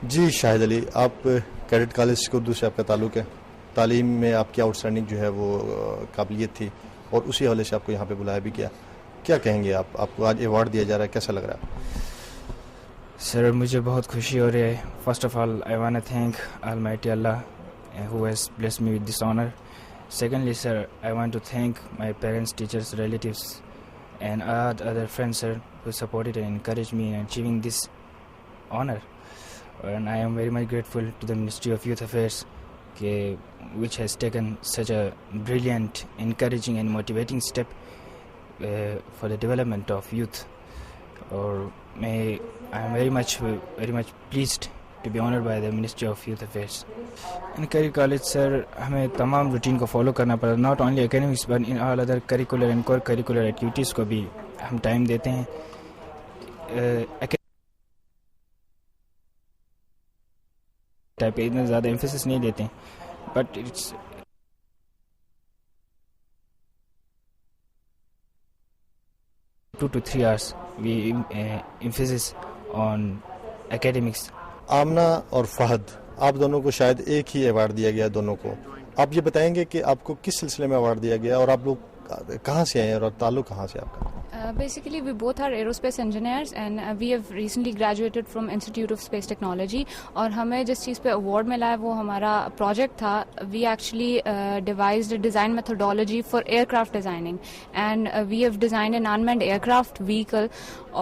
جی شاہد علی، آپ cadet college Urdu سے آپ کا تعلق ہے، تعلیم میں آپ کی آؤٹ اسٹینڈنگ جو ہے وہ قابلیت تھی اور اسی حوالے سے آپ کو یہاں پہ بلایا بھی کیا. کیا کہیں گے آپ کو آج ایوارڈ دیا جا رہا ہے، کیسا لگ رہا ہے؟ سر مجھے بہت خوشی ہو رہی ہے. First of all I want to thank almighty Allah who has blessed me with this honor. Secondly, sir, I want to thank my parents, teachers, relatives, and other friends, sir, who supported and encouraged me in achieving this honor. And I am very much grateful to the Ministry of Youth Affairs, which has taken such a brilliant, encouraging, and motivating step for the development of youth. Or I am very much pleased to be honored by the Ministry of Youth Affairs. In Career College, sir, ہمیں تمام routine کو follow کرنا پڑا. Not only academics but in all other curricular and co curricular activities کو بھی ہم time دیتے ہیں. ٹائپ پہ اتنا زیادہ ایمفیسس نہیں دیتے ہیں, but it's two to 3 hours we emphasis on academics. Amna اور فہد، آپ دونوں کو شاید ایک ہی ایوارڈ دیا گیا دونوں کو. آپ یہ بتائیں گے کہ آپ کو کس سلسلے میں ایوارڈ دیا گیا اور آپ لوگ کہاں سے آئے ہیں اور تعلق کہاں سے آپ کا؟ Basically, we both are aerospace engineers and we have recently graduated from Institute of Space Technology. اور ہمیں جس چیز پہ award ملا ہے وہ ہمارا project تھا. We actually devised a design methodology for aircraft designing and we have designed an unmanned aircraft vehicle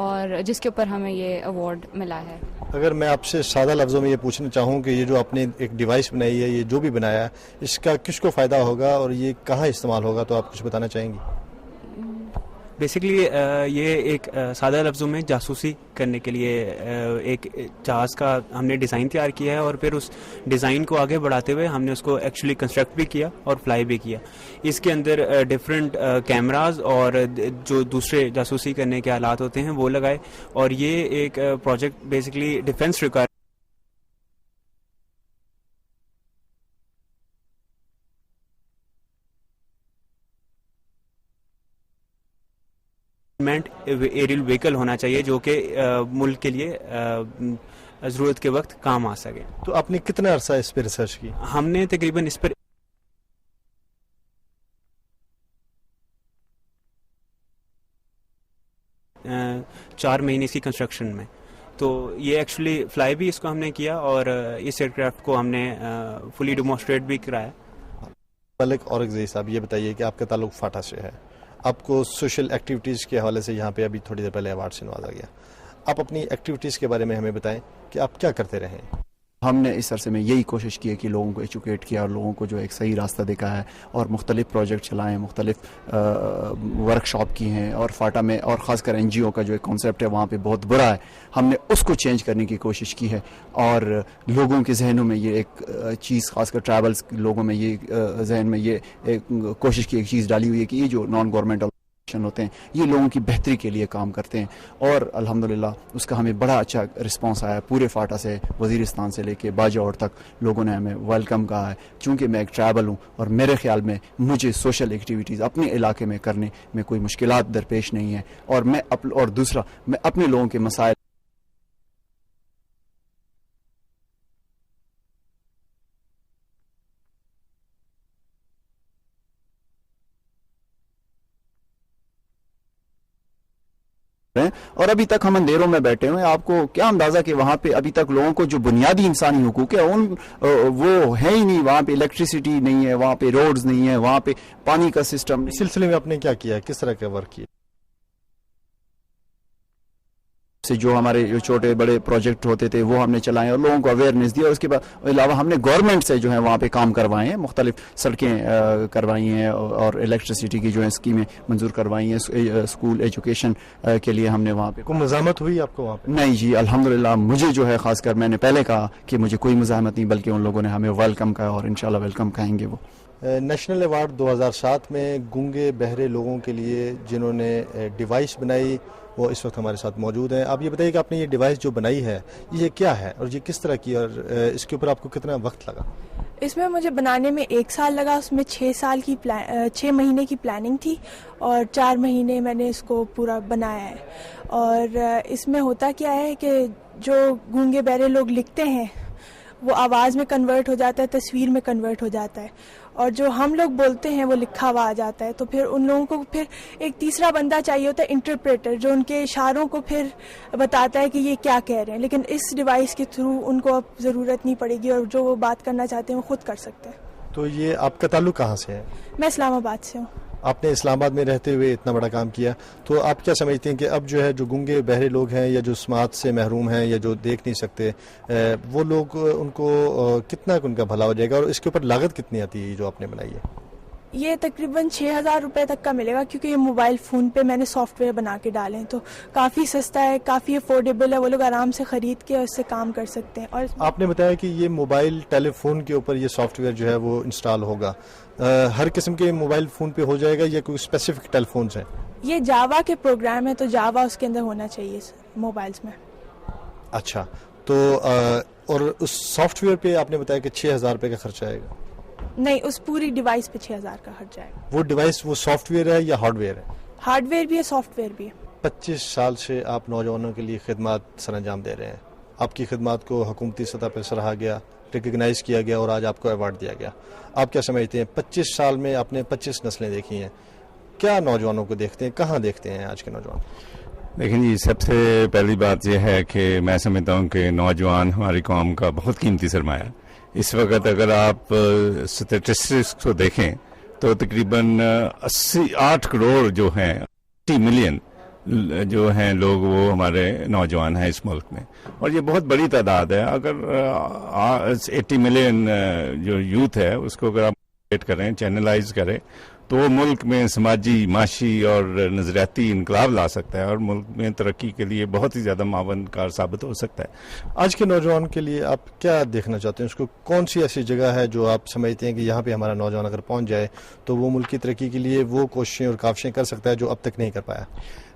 اور جس کے اوپر ہمیں یہ award ملا ہے. اگر میں آپ سے سادہ لفظوں میں یہ پوچھنا چاہوں کہ یہ جو آپ نے ایک ڈیوائس بنائی ہے، یہ جو بھی بنایا ہے، اس کا کس کو فائدہ ہوگا اور یہ کہاں استعمال ہوگا، تو آپ کچھ بتانا چاہیں گی؟ بیسکلی یہ ایک سادہ لفظوں میں جاسوسی کرنے کے لیے ایک جہاز کا ہم نے ڈیزائن تیار کیا ہے اور پھر اس ڈیزائن کو آگے بڑھاتے ہوئے ہم نے اس کو ایکچولی کنسٹرکٹ بھی کیا اور فلائی بھی کیا. اس کے اندر ڈفرینٹ کیمراز اور جو دوسرے جاسوسی کرنے کے آلات ہوتے ہیں وہ لگائے, اور یہ ایک project basically defence aerial vehicle ہونا چاہیے جو کہ ملک کے لیے ضرورت کے وقت کام آ سکے. تو آپ نے کتنا عرصہ اس پہ ریسرچ کی؟ ہم نے تقریباً اس پر 4 مہینے اس کی کنسٹرکشن میں. تو یہ ایکچولی فلائی بھی اس کو ہم نے کیا اور اس ایئر کرافٹ کو ہم نے فلی ڈیمونسٹریٹ بھی کرایا. ملک اورگزئی صاحب، یہ بتائیے کہ آپ کا تعلق فاٹا سے ہے، آپ کو سوشل ایکٹیویٹیز کے حوالے سے یہاں پہ ابھی تھوڑی دیر پہلے ایوارڈ سے نوازا گیا. آپ اپنی ایکٹیویٹیز کے بارے میں ہمیں بتائیں کہ آپ کیا کرتے رہے ہیں. ہم نے اس عرصے میں یہی کوشش کی ہے کہ لوگوں کو ایجوکیٹ کیا اور لوگوں کو جو ایک صحیح راستہ دکھایا ہے اور مختلف پروجیکٹ چلائے ہیں، مختلف ورک شاپ کی ہیں. اور فاٹا میں اور خاص کر این جی او کا جو ایک کانسیپٹ ہے وہاں پہ بہت برا ہے، ہم نے اس کو چینج کرنے کی کوشش کی ہے. اور لوگوں کے ذہنوں میں یہ ایک چیز، خاص کر ٹریولز لوگوں میں یہ ذہن میں یہ ایک کوشش کی ایک چیز ڈالی ہوئی ہے کہ یہ جو نان گورنمنٹل ہوتے ہیں یہ لوگوں کی بہتری کے لیے کام کرتے ہیں. اور الحمدللہ اس کا ہمیں بڑا اچھا رسپانس آیا. پورے فاٹا سے، وزیرستان سے لے کے باجوڑ تک لوگوں نے ہمیں ویلکم کہا ہے. چونکہ میں ایک ٹریول ہوں اور میرے خیال میں مجھے سوشل ایکٹیویٹیز اپنے علاقے میں کرنے میں کوئی مشکلات درپیش نہیں ہیں. اور دوسرا میں اپنے لوگوں کے مسائل اور ابھی تک ہم اندھیروں میں بیٹھے ہوئے ہیں. آپ کو کیا اندازہ کہ وہاں پہ ابھی تک لوگوں کو جو بنیادی انسانی حقوق ہے وہ ہے ہی نہیں. وہاں پہ الیکٹریسٹی نہیں ہے، وہاں پہ روڈز نہیں ہے، وہاں پہ پانی کا سسٹم. اس سلسلے میں آپ نے کیا کیا، کس طرح کا ورک کیا؟ سے جو ہمارے جو چھوٹے بڑے پروجیکٹ ہوتے تھے وہ ہم نے چلائے اور لوگوں کو اویئرنیس دی. اور اس کے بعد علاوہ ہم نے گورنمنٹ سے جو ہے وہاں پہ کام کروائے ہیں، مختلف سڑکیں کروائی ہیں اور الیکٹریسٹی کی جو ہے اسکیمیں منظور کروائی ہیں. اسکول ایجوکیشن کے لیے ہم نے وہاں پہ. کوئی مزاحمت ہوئی آپ کو وہاں پہ؟ نہیں جی الحمدللہ. مجھے جو ہے خاص کر میں نے پہلے کہا کہ مجھے کوئی مزاحمت نہیں، بلکہ ان لوگوں نے ہمیں ویلکم کہا اور انشاءاللہ ویلکم کہیں گے. وہ نیشنل ایوارڈ 2007 میں گونگے بہرے لوگوں کے لیے جنہوں نے ڈیوائس بنائی وہ اس وقت ہمارے ساتھ موجود ہیں. آپ یہ بتائیے کہ آپ نے یہ ڈیوائس جو بنائی ہے یہ کیا ہے اور یہ کس طرح کی اور اس کے اوپر آپ کو کتنا وقت لگا؟ اس میں مجھے بنانے میں 1 سال لگا. اس میں 6 مہینے کی پلاننگ تھی اور 4 مہینے میں نے اس کو پورا بنایا ہے. اور اس میں ہوتا کیا ہے کہ جو گونگے بہرے لوگ لکھتے ہیں وہ آواز میں کنورٹ ہو جاتا ہے, تصویر میں کنورٹ ہو جاتا ہے, اور جو ہم لوگ بولتے ہیں وہ لکھا ہوا آ جاتا ہے. تو پھر ان لوگوں کو پھر ایک تیسرا بندہ چاہیے ہوتا ہے, انٹرپریٹر, جو ان کے اشاروں کو پھر بتاتا ہے کہ یہ کیا کہہ رہے ہیں. لیکن اس ڈیوائس کے تھرو ان کو اب ضرورت نہیں پڑے گی اور جو وہ بات کرنا چاہتے ہیں وہ خود کر سکتے ہیں. تو یہ آپ کا تعلق کہاں سے ہے؟ میں اسلام آباد سے ہوں. آپ نے اسلام آباد میں رہتے ہوئے اتنا بڑا کام کیا, تو آپ کیا سمجھتے ہیں کہ اب جو ہے جو گونگے بہرے لوگ ہیں یا جو سماعت سے محروم ہیں یا جو دیکھ نہیں سکتے, وہ لوگ ان کو کتنا ان کا بھلا ہو جائے گا, اور اس کے اوپر لاگت کتنی آتی ہے جو آپ نے بنائی ہے؟ یہ تقریباً 6,000 روپے تک کا ملے گا, کیونکہ یہ موبائل فون پہ میں نے سافٹ ویئر بنا کے ڈالے ہیں, تو کافی سستا ہے, کافی افورڈیبل ہے. وہ لوگ آرام سے خرید کے اس سے کام کر سکتے ہیں. اور آپ نے بتایا کہ یہ موبائل ٹیلی فون کے اوپر یہ سافٹ ویئر جو ہے وہ انسٹال ہوگا. ہر قسم کے موبائل فون پہ ہو جائے گا یا کوئی اسپیسیفک ٹیلی فونز ہیں؟ یہ جاوا کے پروگرام ہے, تو جاوا اس کے اندر ہونا چاہیے موبائلز میں. اچھا, تو اور اس سافٹ ویئر پہ آپ نے بتایا کہ 6,000 روپے کا خرچہ آئے گا؟ نہیں, اس پوری ڈیوائس پہ 6,000 کا خرچ آئے گا. وہ ڈیوائس وہ سافٹ ویئر ہے یا ہارڈ ویئر ہے؟ ہارڈ ویئر بھی ہے, سافٹ ویئر بھی ہے. 25 سال سے آپ نوجوانوں کے لیے خدمات سر انجام دے رہے ہیں. آپ کی خدمات کو حکومتی سطح پر سراہا گیا, ریکگنائز کیا گیا اور آج آپ کو ایوارڈ دیا گیا. آپ کیا سمجھتے ہیں 25 سال میں آپ نے 25 نسلیں دیکھی ہیں, کیا نوجوانوں کو دیکھتے ہیں, کہاں دیکھتے ہیں آج کے نوجوان؟ لیکن جی سب سے پہلی بات یہ ہے کہ میں سمجھتا ہوں کہ نوجوان ہماری قوم کا بہت قیمتی سرمایہ ہے. اس وقت اگر آپ اسٹیٹسٹکس کو دیکھیں تو تقریباً 8 کروڑ جو ہیں, 80 ملین جو ہیں لوگ وہ ہمارے نوجوان ہیں اس ملک میں, اور یہ بہت بڑی تعداد ہے. اگر 80 ملین جو یوتھ ہے اس کو اگر آپ کریں, چینلائز کریں, تو وہ ملک میں سماجی, معاشی اور نظریاتی انقلاب لا سکتا ہے اور ملک میں ترقی کے لیے بہت ہی زیادہ معاون کار ثابت ہو سکتا ہے. آج کے نوجوان کے لیے آپ کیا دیکھنا چاہتے ہیں, اس کو کون سی ایسی جگہ ہے جو آپ سمجھتے ہیں کہ یہاں پہ ہمارا نوجوان اگر پہنچ جائے تو وہ ملک کی ترقی کے لیے وہ کوششیں اور کاوشیں کر سکتا ہے جو اب تک نہیں کر پایا؟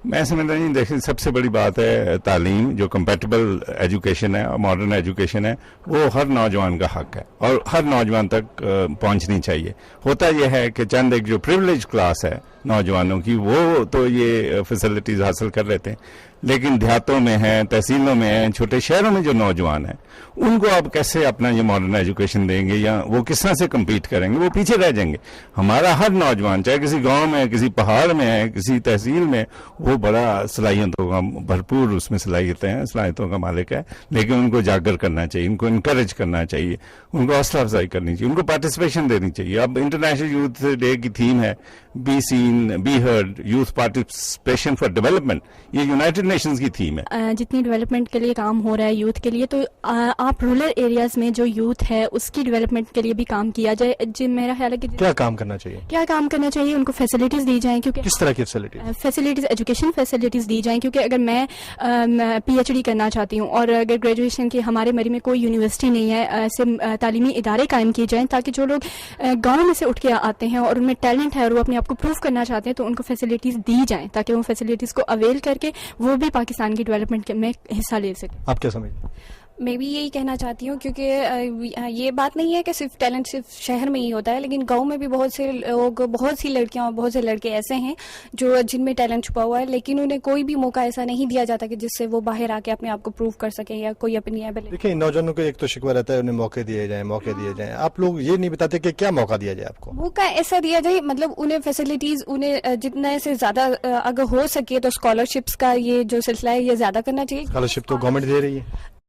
میں سمجھتا ہوں دیکھیں سب سے بڑی بات ہے تعلیم, جو کمپیٹیبل ایجوکیشن ہے, ماڈرن ایجوکیشن ہے, وہ ہر نوجوان کا حق ہے اور ہر نوجوان تک پہنچنی چاہیے. ہوتا یہ ہے کہ چند ایک جو پریویلیج کلاس ہے نوجوانوں کی, وہ تو یہ فیسلٹیز حاصل کر لیتے ہیں, لیکن دیہاتوں میں ہیں, تحصیلوں میں ہیں, چھوٹے شہروں میں جو نوجوان ہیں ان کو آپ کیسے اپنا یہ ماڈرن ایجوکیشن دیں گے یا وہ کس طرح سے کمپیٹ کریں گے؟ وہ پیچھے رہ جائیں گے. ہمارا ہر نوجوان چاہے کسی گاؤں میں, کسی پہاڑ میں ہے, کسی تحصیل میں, وہ بڑا صلاحیتوں کا بھرپور اس میں صلاحیتوں کا مالک ہے, لیکن ان کو اجاگر کرنا چاہیے, ان کو انکریج کرنا چاہیے, ان کو حوصلہ افزائی کرنی چاہیے, ان کو پارٹیسپیشن دینی چاہیے. اب انٹرنیشنل یوتھ ڈے کی تھیم ہے be seen be heard, youth participation for development, یہ یونائٹڈ نیشنز کی تھیم ہے. جتنی ڈیولپمنٹ کے لیے کام ہو رہا ہے یوتھ کے لیے, تو آپ رورل ایریاز میں جو یوتھ ہے اس کی ڈیولپمنٹ کے لیے بھی کام کیا جائے. جی میرا خیال ہے کہ کیا کام کرنا چاہیے, ان کو فیسلٹیز دی جائیں, کیونکہ کس طرح کی فیسلٹیز, ایجوکیشن فیسلٹیز دی جائیں. کیونکہ اگر میں PhD کرنا چاہتی ہوں اور اگر گریجویشن کی ہمارے مری میں کوئی یونیورسٹی نہیں ہے, ایسے تعلیمی ادارے قائم کیے جائیں تاکہ جو لوگ گاؤں میں سے اٹھ کے آتے ہیں اور ان میں ٹیلنٹ ہے اور وہ اپنے آپ کو پروف کرنا چاہتے ہیں, تو ان کو فیسلٹیز دی جائیں تاکہ وہ فیسلٹیز کو اویل کر کے وہ بھی پاکستان کی ڈیولپمنٹ میں حصہ لے سکیں. آپ کیا سمجھتے ہیں؟ میں بھی یہی کہنا چاہتی ہوں, کیونکہ یہ بات نہیں ہے کہ صرف ٹیلنٹ صرف شہر میں ہی ہوتا ہے, لیکن گاؤں میں بھی بہت سے لوگ, بہت سی لڑکیاں اور بہت سے لڑکے ایسے ہیں جن میں ٹیلنٹ چھپا ہوا ہے, لیکن انہیں کوئی بھی موقع ایسا نہیں دیا جاتا کہ جس سے وہ باہر آ کے اپنے آپ کو پروو کر سکیں یا کوئی اپنی ایبلٹی. دیکھیں نوجوانوں کو ایک تو شکوہ رہتا ہے انہیں موقع دیے جائیں. آپ لوگ یہ نہیں بتاتے کہ کیا موقع دیا جائے آپ کو؟ موقع ایسا دیا جائے, مطلب انہیں فیسلٹیز, انہیں جتنے سے زیادہ اگر ہو سکے تو اسکالرشپس کا یہ جو سلسلہ ہے یہ زیادہ کرنا چاہیے. اسکالرشپ تو گورنمنٹ دے رہی ہے.